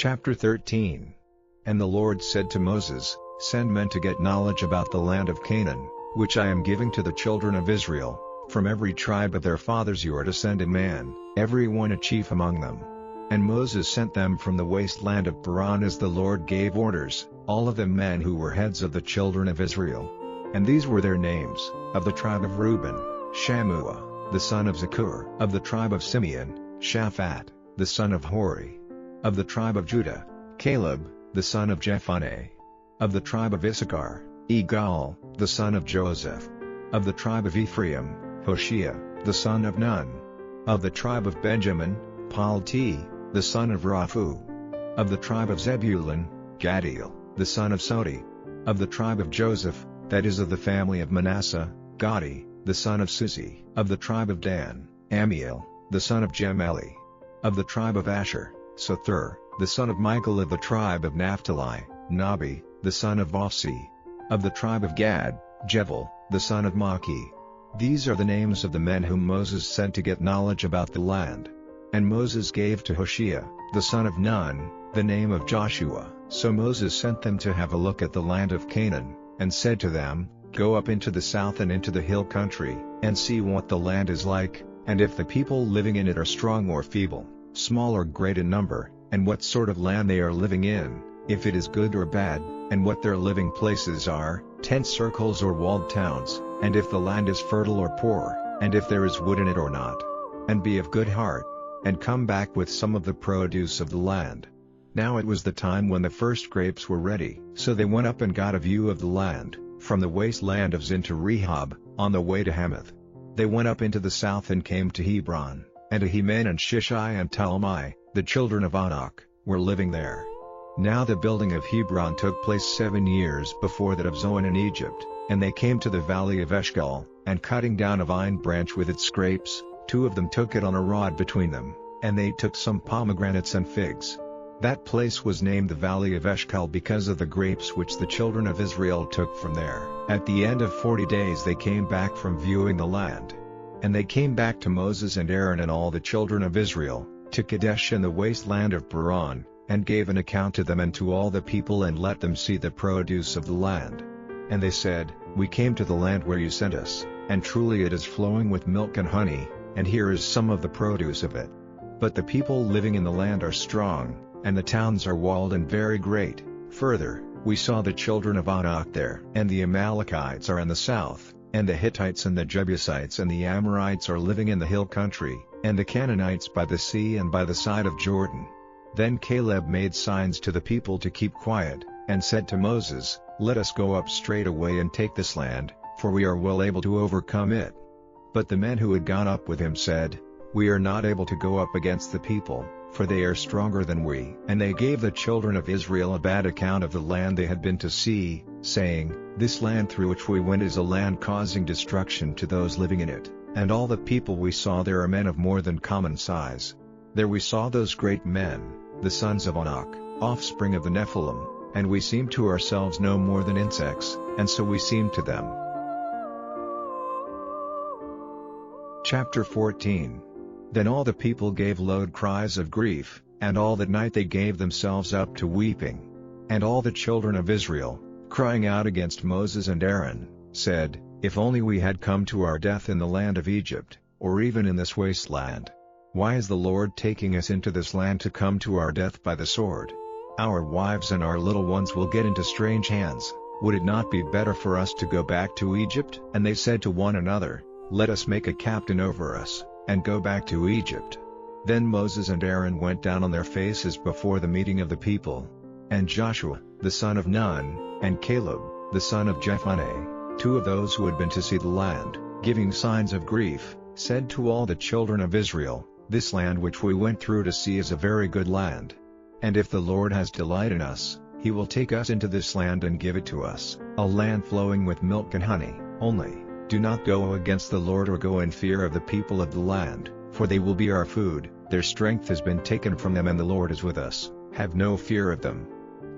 Chapter 13. And the Lord said to Moses, Send men to get knowledge about the land of Canaan, which I am giving to the children of Israel. From every tribe of their fathers you are to send a man, every one a chief among them. And Moses sent them from the wasteland of Paran as the Lord gave orders, all of them men who were heads of the children of Israel. And these were their names: of the tribe of Reuben, Shammua, the son of Zakur; of the tribe of Simeon, Shaphat, the son of Hori; of the tribe of Judah, Caleb, the son of Jephunneh; of the tribe of Issachar, Igal, the son of Joseph; of the tribe of Ephraim, Hoshea, the son of Nun; of the tribe of Benjamin, Palti, the son of Raphu; of the tribe of Zebulun, Gaddiel, the son of Sodi; of the tribe of Joseph, that is of the family of Manasseh, Gadi, the son of Susi; of the tribe of Dan, Amiel, the son of Gemeli; of the tribe of Asher, Sothur, the son of Michael; of the tribe of Naphtali, Nabi, the son of Vosi; of the tribe of Gad, Jevel, the son of Maki. These are the names of the men whom Moses sent to get knowledge about the land. And Moses gave to Hoshea, the son of Nun, the name of Joshua. So Moses sent them to have a look at the land of Canaan, and said to them, Go up into the south and into the hill country, and see what the land is like, and if the people living in it are strong or feeble, small or great in number, and what sort of land they are living in, if it is good or bad, and what their living places are, tent circles or walled towns, and if the land is fertile or poor, and if there is wood in it or not. And be of good heart, and come back with some of the produce of the land. Now it was the time when the first grapes were ready, so they went up and got a view of the land, from the wasteland of Zin to Rehob, on the way to Hamath. They went up into the south and came to Hebron, and Ahiman and Shishai and Talmai, the children of Anak, were living there. Now the building of Hebron took place 7 years before that of Zoan in Egypt, and they came to the valley of Eshcol, and cutting down a vine branch with its scrapes, 2 of them took it on a rod between them, and they took some pomegranates and figs. That place was named the valley of Eshcol because of the grapes which the children of Israel took from there. At the end of 40 days they came back from viewing the land. And they came back to Moses and Aaron and all the children of Israel, to Kadesh in the wasteland of Paran, and gave an account to them and to all the people and let them see the produce of the land. And they said, We came to the land where you sent us, and truly it is flowing with milk and honey, and here is some of the produce of it. But the people living in the land are strong, and the towns are walled and very great. Further, we saw the children of Anak there, and the Amalekites are in the south, and the Hittites and the Jebusites and the Amorites are living in the hill country, and the Canaanites by the sea and by the side of Jordan. Then Caleb made signs to the people to keep quiet, and said to Moses, Let us go up straight away and take this land, for we are well able to overcome it. But the men who had gone up with him said, We are not able to go up against the people, for they are stronger than we. And they gave the children of Israel a bad account of the land they had been to see, saying, This land through which we went is a land causing destruction to those living in it, and all the people we saw there are men of more than common size. There we saw those great men, the sons of Anak, offspring of the Nephilim, and we seemed to ourselves no more than insects, and so we seemed to them. Chapter 14. Then all the people gave loud cries of grief, and all that night they gave themselves up to weeping. And all the children of Israel, crying out against Moses and Aaron, said, If only we had come to our death in the land of Egypt, or even in this wasteland. Why is the Lord taking us into this land to come to our death by the sword? Our wives and our little ones will get into strange hands. Would it not be better for us to go back to Egypt? And they said to one another, Let us make a captain over us, and go back to Egypt. Then Moses and Aaron went down on their faces before the meeting of the people. And Joshua, the son of Nun, and Caleb, the son of Jephunneh, 2 of those who had been to see the land, giving signs of grief, said to all the children of Israel, This land which we went through to see is a very good land. And if the Lord has delight in us, he will take us into this land and give it to us, a land flowing with milk and honey. Only, do not go against the Lord or go in fear of the people of the land, for they will be our food. Their strength has been taken from them and the Lord is with us. Have no fear of them.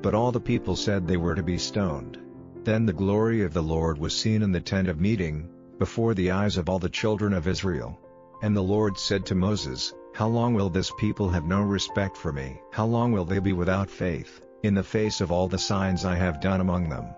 But all the people said they were to be stoned. Then the glory of the Lord was seen in the tent of meeting, before the eyes of all the children of Israel. And the Lord said to Moses, How long will this people have no respect for me? How long will they be without faith, in the face of all the signs I have done among them?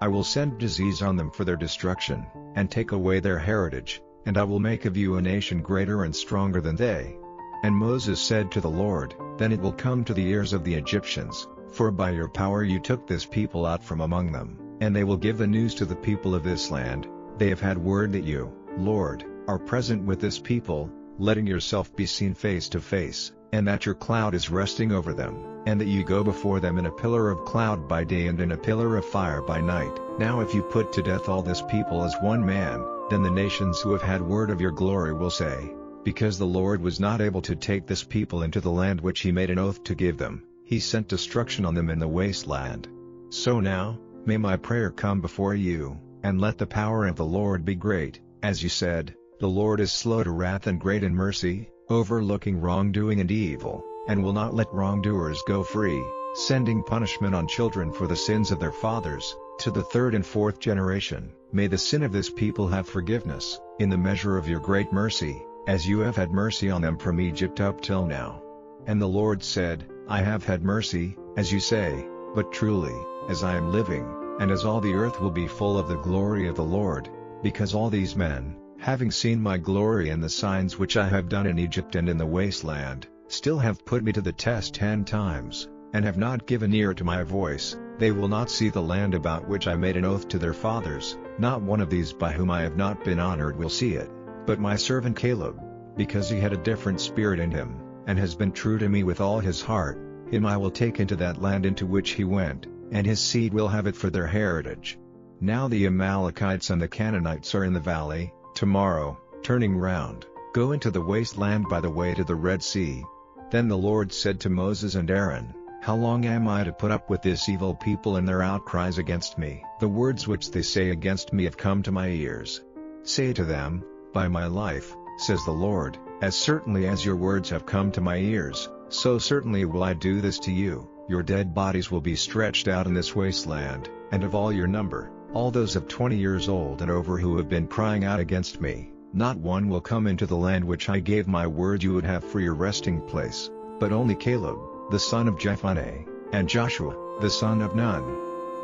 I will send disease on them for their destruction, and take away their heritage, and I will make of you a nation greater and stronger than they. And Moses said to the Lord, Then it will come to the ears of the Egyptians, for by your power you took this people out from among them, and they will give the news to the people of this land. They have had word that you, Lord, are present with this people, letting yourself be seen face to face, and that your cloud is resting over them, and that you go before them in a pillar of cloud by day and in a pillar of fire by night. Now if you put to death all this people as one man, then the nations who have had word of your glory will say, Because the Lord was not able to take this people into the land which he made an oath to give them, he sent destruction on them in the wasteland. So now, may my prayer come before you, and let the power of the Lord be great, as you said, the Lord is slow to wrath and great in mercy, overlooking wrongdoing and evil, and will not let wrongdoers go free, sending punishment on children for the sins of their fathers, to the third and fourth generation. May the sin of this people have forgiveness, in the measure of your great mercy, as you have had mercy on them from Egypt up till now. And the Lord said, I have had mercy, as you say, but truly, as I am living, and as all the earth will be full of the glory of the Lord, because all these men, having seen my glory and the signs which I have done in Egypt and in the wasteland, still have put me to the test 10 times, and have not given ear to my voice, they will not see the land about which I made an oath to their fathers. Not one of these by whom I have not been honored will see it, but my servant Caleb, because he had a different spirit in him, and has been true to me with all his heart, him I will take into that land into which he went, and his seed will have it for their heritage. Now the Amalekites and the Canaanites are in the valley. Tomorrow, turning round, go into the wasteland by the way to the Red Sea. Then the Lord said to Moses and Aaron, How long am I to put up with this evil people and their outcries against me? The words which they say against me have come to my ears. Say to them, By my life, says the Lord, as certainly as your words have come to my ears, so certainly will I do this to you. Your dead bodies will be stretched out in this wasteland, and of all your number, all those of 20 years old and over who have been crying out against me, not one will come into the land which I gave my word you would have for your resting place, but only Caleb, the son of Jephunneh, and Joshua, the son of Nun.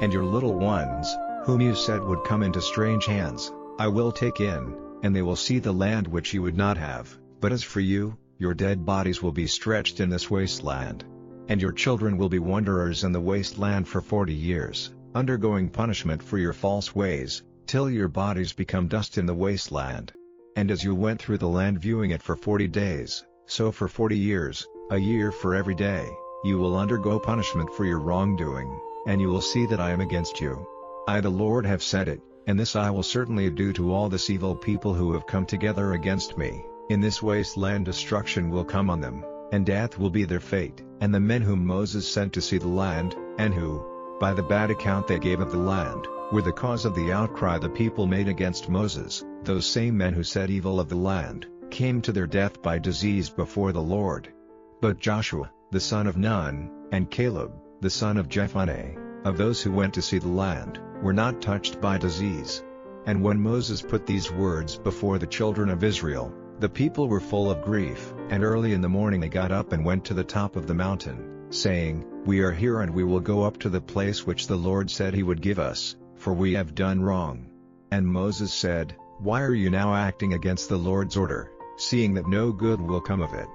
And your little ones, whom you said would come into strange hands, I will take in, and they will see the land which you would not have. But as for you, your dead bodies will be stretched in this wasteland. And your children will be wanderers in the wasteland for 40 years. Undergoing punishment for your false ways, till your bodies become dust in the wasteland. And as you went through the land viewing it for 40 days, so for 40 years, a year for every day, you will undergo punishment for your wrongdoing, and you will see that I am against you. I the Lord have said it, and this I will certainly do to all this evil people who have come together against me. In this wasteland destruction will come on them, and death will be their fate. And the men whom Moses sent to see the land, and who, by the bad account they gave of the land, were the cause of the outcry the people made against Moses, those same men who said evil of the land, came to their death by disease before the Lord. But Joshua, the son of Nun, and Caleb, the son of Jephunneh, of those who went to see the land, were not touched by disease. And when Moses put these words before the children of Israel, the people were full of grief, and early in the morning they got up and went to the top of the mountain, saying, We are here and we will go up to the place which the Lord said he would give us, for we have done wrong. And Moses said, Why are you now acting against the Lord's order, seeing that no good will come of it?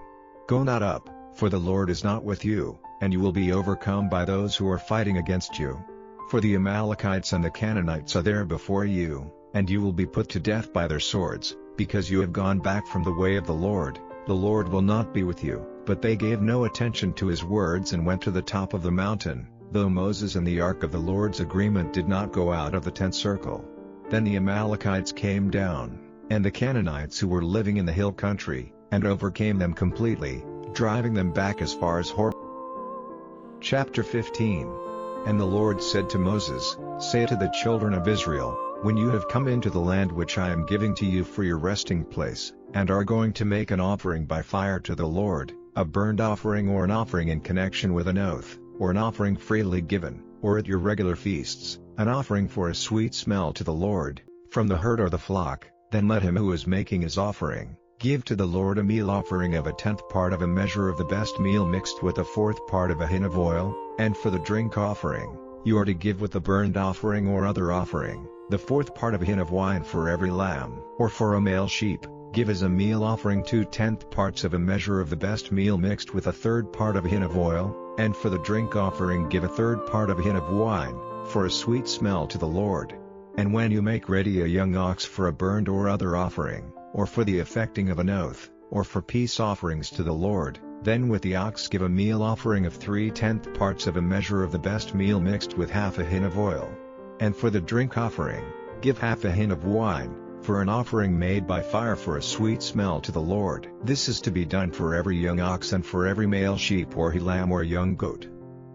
Go not up, for the Lord is not with you, and you will be overcome by those who are fighting against you. For the Amalekites and the Canaanites are there before you, and you will be put to death by their swords, because you have gone back from the way of the Lord will not be with you. But they gave no attention to his words and went to the top of the mountain, though Moses and the ark of the Lord's agreement did not go out of the tent circle. Then the Amalekites came down, and the Canaanites who were living in the hill country, and overcame them completely, driving them back as far as Horeb. Chapter 15. And the Lord said to Moses, Say to the children of Israel, When you have come into the land which I am giving to you for your resting place, and are going to make an offering by fire to the Lord, a burnt offering or an offering in connection with an oath, or an offering freely given, or at your regular feasts, an offering for a sweet smell to the Lord, from the herd or the flock, then let him who is making his offering, Give to the Lord a meal offering of a 10th part of a measure of the best meal mixed with a 4th part of a hin of oil, and for the drink offering, you are to give with the burnt offering or other offering, the 4th part of a hin of wine for every lamb. Or for a male sheep, give as a meal offering 2/10 parts of a measure of the best meal mixed with a 3rd part of a hin of oil, and for the drink offering give a 3rd part of a hin of wine, for a sweet smell to the Lord. And when you make ready a young ox for a burnt or other offering, or for the effecting of an oath, or for peace offerings to the Lord, then with the ox give a meal offering of 3/10 parts of a measure of the best meal mixed with half a hin of oil. And for the drink offering, give half a hin of wine, for an offering made by fire for a sweet smell to the Lord. This is to be done for every young ox and for every male sheep or he lamb or young goat.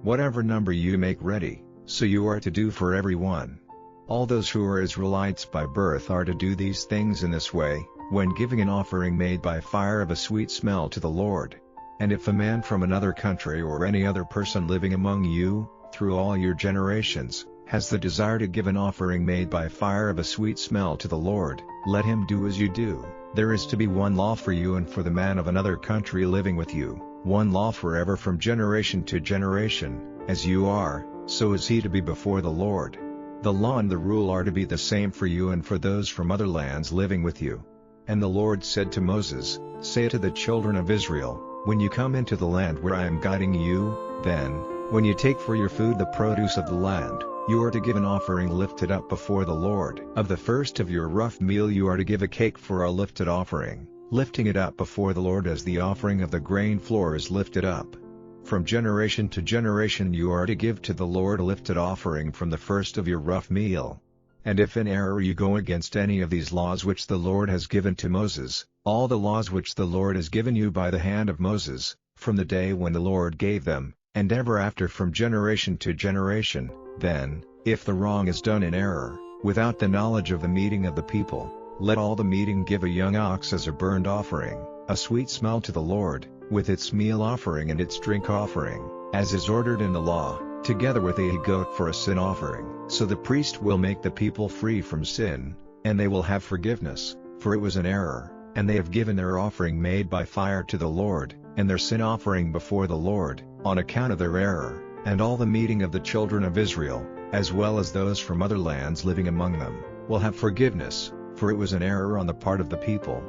Whatever number you make ready, so you are to do for every one. All those who are Israelites by birth are to do these things in this way, when giving an offering made by fire of a sweet smell to the Lord. And if a man from another country or any other person living among you, through all your generations, has the desire to give an offering made by fire of a sweet smell to the Lord, let him do as you do. There is to be one law for you and for the man of another country living with you, one law forever from generation to generation, as you are, so is he to be before the Lord. The law and the rule are to be the same for you and for those from other lands living with you. And the Lord said to Moses, Say to the children of Israel, When you come into the land where I am guiding you, then, when you take for your food the produce of the land, you are to give an offering lifted up before the Lord. Of the first of your rough meal you are to give a cake for a lifted offering, lifting it up before the Lord as the offering of the grain flour is lifted up. From generation to generation you are to give to the Lord a lifted offering from the first of your rough meal. And if in error you go against any of these laws which the Lord has given to Moses, all the laws which the Lord has given you by the hand of Moses, from the day when the Lord gave them, and ever after from generation to generation, then, if the wrong is done in error, without the knowledge of the meeting of the people, let all the meeting give a young ox as a burnt offering, a sweet smell to the Lord, with its meal offering and its drink offering, as is ordered in the law, together with a goat for a sin offering. So the priest will make the people free from sin, and they will have forgiveness, for it was an error, and they have given their offering made by fire to the Lord, and their sin offering before the Lord, on account of their error, and all the meeting of the children of Israel, as well as those from other lands living among them, will have forgiveness, for it was an error on the part of the people.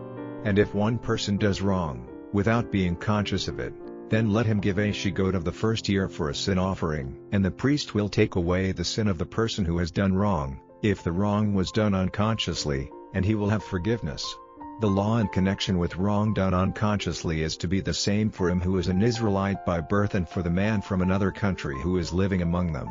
And if one person does wrong, without being conscious of it, then let him give a she-goat of the first year for a sin offering. And the priest will take away the sin of the person who has done wrong, if the wrong was done unconsciously, and he will have forgiveness. The law in connection with wrong done unconsciously is to be the same for him who is an Israelite by birth and for the man from another country who is living among them.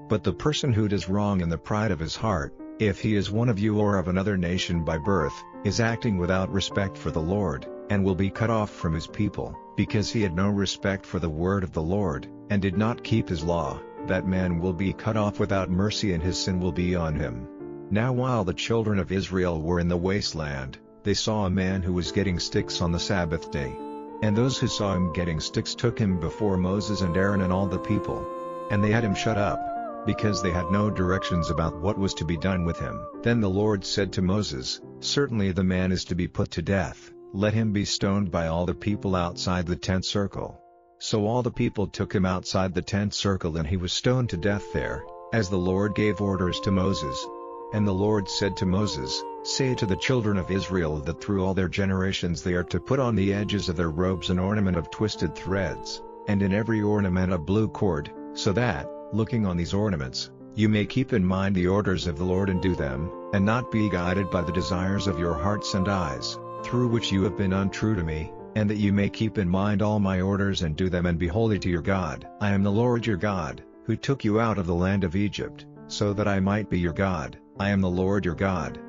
But the person who does wrong in the pride of his heart, if he is one of you or of another nation by birth, is acting without respect for the Lord, and will be cut off from his people, because he had no respect for the word of the Lord, and did not keep his law. That man will be cut off without mercy and his sin will be on him. Now while the children of Israel were in the wasteland, they saw a man who was getting sticks on the Sabbath day. And those who saw him getting sticks took him before Moses and Aaron and all the people. And they had him shut up, because they had no directions about what was to be done with him. Then the Lord said to Moses, Certainly the man is to be put to death, let him be stoned by all the people outside the tent circle. So all the people took him outside the tent circle and he was stoned to death there, as the Lord gave orders to Moses. And the Lord said to Moses, Say to the children of Israel that through all their generations they are to put on the edges of their robes an ornament of twisted threads, and in every ornament a blue cord, so that, looking on these ornaments, you may keep in mind the orders of the Lord and do them, and not be guided by the desires of your hearts and eyes, through which you have been untrue to me, and that you may keep in mind all my orders and do them and be holy to your God. I am the Lord your God, who took you out of the land of Egypt, so that I might be your God. I am the Lord your God.